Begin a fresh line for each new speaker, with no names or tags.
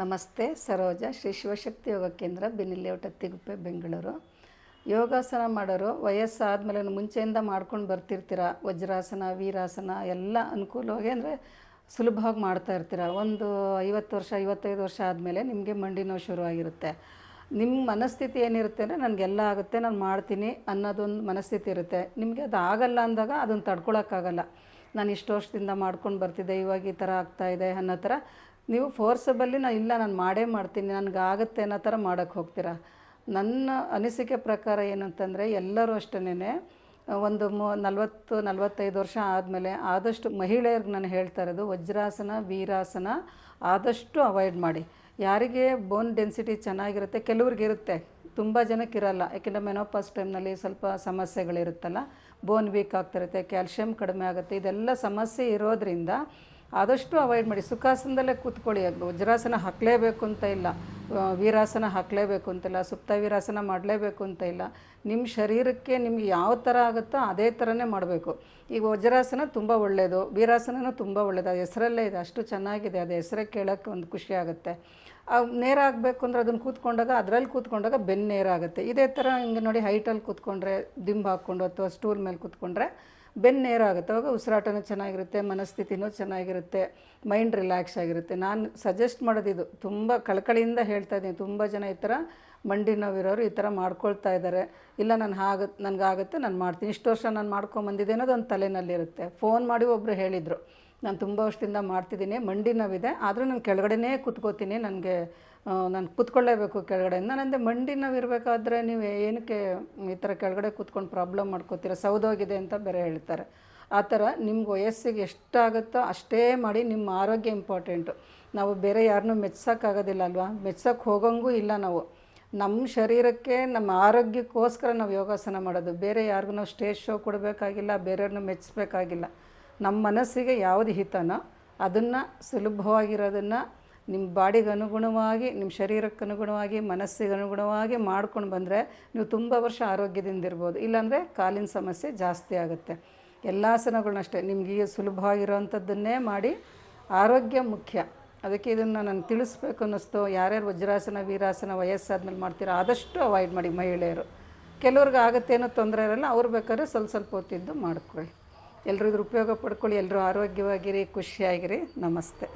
ನಮಸ್ತೆ. ಸರೋಜಾ, ಶ್ರೀ ಶಿವಶಕ್ತಿ ಯೋಗ ಕೇಂದ್ರ, ಬೆನ್ನಿಲೇಔಟ್, ಅತ್ತಿಗುಪ್ಪೆ, ಬೆಂಗಳೂರು. ಯೋಗಾಸನ ಮಾಡೋರು ವಯಸ್ಸಾದಮೇಲೆ ಮುಂಚೆಯಿಂದ ಮಾಡ್ಕೊಂಡು ಬರ್ತಿರ್ತೀರ. ವಜ್ರಾಸನ, ವೀರಾಸನ ಎಲ್ಲ ಅನುಕೂಲವಾಗಿ ಅಂದರೆ ಸುಲಭವಾಗಿ ಮಾಡ್ತಾ ಇರ್ತೀರ. ಒಂದು 50 ವರ್ಷ 55 ವರ್ಷ ಆದಮೇಲೆ ನಿಮಗೆ ಮಂಡಿ ನೋವು ಶುರುವಾಗಿರುತ್ತೆ. ನಿಮ್ಮ ಮನಸ್ಥಿತಿ ಏನಿರುತ್ತೆ ಅಂದರೆ ನನಗೆಲ್ಲ ಆಗುತ್ತೆ, ನಾನು ಮಾಡ್ತೀನಿ ಅನ್ನೋದೊಂದು ಮನಸ್ಥಿತಿ ಇರುತ್ತೆ. ನಿಮಗೆ ಅದು ಆಗಲ್ಲ ಅಂದಾಗ ಅದನ್ನು ತಡ್ಕೊಳಕ್ಕಾಗಲ್ಲ. ನಾನು ಇಷ್ಟು ವರ್ಷದಿಂದ ಮಾಡ್ಕೊಂಡು ಬರ್ತಿದ್ದೆ, ಇವಾಗ ಈ ಥರ ಆಗ್ತಾಯಿದೆ ಅನ್ನೋ ಥರ ನೀವು ಫೋರ್ಸಬಲ್ಲಿ ನಾನು ಮಾಡೇ ಮಾಡ್ತೀನಿ, ನನಗಾಗುತ್ತೆ ಅನ್ನೋ ಥರ ಮಾಡೋಕ್ಕೆ ಹೋಗ್ತೀರಾ. ನನ್ನ ಅನಿಸಿಕೆ ಪ್ರಕಾರ ಏನು ಅಂತಂದರೆ, ಎಲ್ಲರೂ ಅಷ್ಟೇ ಒಂದು 40-45 ವರ್ಷ ಆದಮೇಲೆ ಆದಷ್ಟು ಮಹಿಳೆಯರಿಗೆ ನಾನು ಹೇಳ್ತಾ ಇರೋದು, ವಜ್ರಾಸನ, ವೀರಾಸನ ಆದಷ್ಟು ಅವಾಯ್ಡ್ ಮಾಡಿ. ಯಾರಿಗೆ ಬೋನ್ ಡೆನ್ಸಿಟಿ ಚೆನ್ನಾಗಿರುತ್ತೆ, ಕೆಲವ್ರಿಗಿರುತ್ತೆ, ತುಂಬ ಜನಕ್ಕಿರಲ್ಲ. ಯಾಕೆಂದರೆ ಮೆನೋಪಾಸ್ ಟೈಮ್ನಲ್ಲಿ ಸ್ವಲ್ಪ ಸಮಸ್ಯೆಗಳಿರುತ್ತಲ್ಲ, ಬೋನ್ ವೀಕ್ ಆಗ್ತಿರುತ್ತೆ, ಕ್ಯಾಲ್ಶಿಯಂ ಕಡಿಮೆ ಆಗುತ್ತೆ, ಇದೆಲ್ಲ ಸಮಸ್ಯೆ ಇರೋದರಿಂದ ಆದಷ್ಟು ಅವಾಯ್ಡ್ ಮಾಡಿ. ಸುಖಾಸನದಲ್ಲೇ ಕೂತ್ಕೊಳ್ಳಿ. ವಜ್ರಾಸನ ಹಾಕಲೇಬೇಕು ಅಂತ ಇಲ್ಲ, ವೀರಾಸನ ಹಾಕಲೇಬೇಕು ಅಂತಿಲ್ಲ, ಸುಪ್ತ ವೀರಾಸನ ಮಾಡಲೇಬೇಕು ಅಂತ ಇಲ್ಲ. ನಿಮ್ಮ ಶರೀರಕ್ಕೆ ನಿಮ್ಗೆ ಯಾವ ಥರ ಆಗುತ್ತೋ ಅದೇ ಥರನೇ ಮಾಡಬೇಕು. ಈಗ ವಜ್ರಾಸನ ತುಂಬ ಒಳ್ಳೆಯದು, ವೀರಾಸನೂ ತುಂಬ ಒಳ್ಳೆಯದು, ಅದು ಹೆಸರಲ್ಲೇ ಇದೆ, ಅಷ್ಟು ಚೆನ್ನಾಗಿದೆ. ಅದು ಹೆಸರೇ ಕೇಳೋಕ್ಕೆ ಒಂದು ಖುಷಿ ಆಗುತ್ತೆ. ನೇರ ಆಗಬೇಕು ಅಂದರೆ ಅದನ್ನು ಕೂತ್ಕೊಂಡಾಗ, ಅದರಲ್ಲಿ ಕೂತ್ಕೊಂಡಾಗ ಬೆನ್ನು ನೇರ ಆಗುತ್ತೆ. ಇದೇ ಥರ ಹಿಂಗೆ ನೋಡಿ, ಹೈಟಲ್ಲಿ ಕೂತ್ಕೊಂಡ್ರೆ, ದಿಂಬು ಹಾಕ್ಕೊಂಡು ಅಥವಾ ಸ್ಟೂಲ್ ಮೇಲೆ ಕೂತ್ಕೊಂಡ್ರೆ ಬೆನ್ನು ನೇರ ಆಗುತ್ತೆ. ಅವಾಗ ಉಸಿರಾಟನೂ ಚೆನ್ನಾಗಿರುತ್ತೆ, ಮನಸ್ಥಿತಿನೂ ಚೆನ್ನಾಗಿರುತ್ತೆ, ಮೈಂಡ್ ರಿಲ್ಯಾಕ್ಸ್ ಆಗಿರುತ್ತೆ. ನಾನು ಸಜೆಸ್ಟ್ ಮಾಡೋದಿದು, ತುಂಬ ಕಳಕಳಿಯಿಂದ ಹೇಳ್ತಾ ಇದ್ದೀನಿ. ತುಂಬ ಜನ ಈ ಥರ ಮಂಡಿ ನೋವಿರೋರು ಈ ಥರ ಮಾಡ್ಕೊಳ್ತಾ ಇದ್ದಾರೆ. ಇಲ್ಲ ನನಗಾಗುತ್ತೆ, ನಾನು ಮಾಡ್ತೀನಿ, ಇಷ್ಟು ವರ್ಷ ನಾನು ಮಾಡ್ಕೊಂಬಂದಿದ್ದೆ ಅನ್ನೋದು ಒಂದು ತಲೆನಲ್ಲಿರುತ್ತೆ. ಫೋನ್ ಮಾಡಿ ಒಬ್ಬರು ಹೇಳಿದರು, ನಾನು ತುಂಬ ವರ್ಷದಿಂದ ಮಾಡ್ತಿದ್ದೀನಿ, ಮಂಡಿ ನೋವಿದೆ, ಆದರೂ ನಾನು ಕೆಳಗಡೆನೇ ಕೂತ್ಕೋತೀನಿ, ನಾನು ಕೂತ್ಕೊಳ್ಳೇಬೇಕು ಕೆಳಗಡೆಯಿಂದ. ನಾನಂದೆ, ಮಂಡಿ ನೋವು ಇರಬೇಕಾದ್ರೆ ನೀವು ಏನಕ್ಕೆ ಈ ಥರ ಕೆಳಗಡೆ ಕೂತ್ಕೊಂಡು ಪ್ರಾಬ್ಲಮ್ ಮಾಡ್ಕೋತೀರ, ಸೌದೋಗಿದೆ ಅಂತ ಬೇರೆ ಹೇಳ್ತಾರೆ. ಆ ಥರ ನಿಮ್ಗೆ ವಯಸ್ಸಿಗೆ ಎಷ್ಟಾಗುತ್ತೋ ಅಷ್ಟೇ ಮಾಡಿ. ನಿಮ್ಮ ಆರೋಗ್ಯ ಇಂಪಾರ್ಟೆಂಟು. ನಾವು ಬೇರೆ ಯಾರನ್ನೂ ಮೆಚ್ಚೋಕ್ಕಾಗೋದಿಲ್ಲ ಅಲ್ವಾ, ಮೆಚ್ಚೋಕ್ಕೆ ಹೋಗೋಂಗೂ ಇಲ್ಲ. ನಾವು ನಮ್ಮ ಶರೀರಕ್ಕೆ, ನಮ್ಮ ಆರೋಗ್ಯಕ್ಕೋಸ್ಕರ ನಾವು ಯೋಗಾಸನ ಮಾಡೋದು. ಬೇರೆ ಯಾರಿಗೂ ನಾವು ಸ್ಟೇಜ್ ಶೋ ಕೊಡಬೇಕಾಗಿಲ್ಲ, ಬೇರೆಯವ್ರನ್ನ ಮೆಚ್ಚಬೇಕಾಗಿಲ್ಲ. ನಮ್ಮ ಮನಸ್ಸಿಗೆ ಯಾವುದು ಹಿತನೋ ಅದನ್ನು, ಸುಲಭವಾಗಿರೋದನ್ನು ನಿಮ್ಮ ಬಾಡಿಗೆ ಅನುಗುಣವಾಗಿ, ನಿಮ್ಮ ಶರೀರಕ್ಕೆ ಅನುಗುಣವಾಗಿ, ಮನಸ್ಸಿಗೆ ಅನುಗುಣವಾಗಿ ಮಾಡ್ಕೊಂಡು ಬಂದರೆ ನೀವು ತುಂಬ ವರ್ಷ ಆರೋಗ್ಯದಿಂದ ಇರ್ಬೋದು. ಇಲ್ಲಾಂದರೆ ಕಾಲಿನ ಸಮಸ್ಯೆ ಜಾಸ್ತಿ ಆಗುತ್ತೆ. ಎಲ್ಲ ಆಸನಗಳನ್ನಷ್ಟೇ ನಿಮಗೆ ಸುಲಭವಾಗಿರೋವಂಥದ್ದನ್ನೇ ಮಾಡಿ. ಆರೋಗ್ಯ ಮುಖ್ಯ. ಅದಕ್ಕೆ ಇದನ್ನು ನಾನು ತಿಳಿಸ್ಬೇಕು ಅನ್ನಿಸ್ತು. ಯಾರ್ಯಾರು ವಜ್ರಾಸನ, ವೀರಾಸನ ವಯಸ್ಸಾದ್ಮೇಲೆ ಮಾಡ್ತೀರೋ ಆದಷ್ಟು ಅವಾಯ್ಡ್ ಮಾಡಿ. ಮಹಿಳೆಯರು ಕೆಲವ್ರಿಗೆ ಆಗುತ್ತೇನೋ ತೊಂದರೆ ಇರೋಲ್ಲ, ಅವ್ರು ಬೇಕಾದ್ರೆ ಸ್ವಲ್ಪ ಹೊತ್ತಿದ್ದು ಮಾಡ್ಕೊಳ್ಳಿ. ಎಲ್ಲರೂ ಇದ್ರ ಉಪಯೋಗ ಪಡ್ಕೊಳ್ಳಿ. ಎಲ್ಲರೂ ಆರೋಗ್ಯವಾಗಿರಿ, ಖುಷಿಯಾಗಿರಿ. ನಮಸ್ತೆ.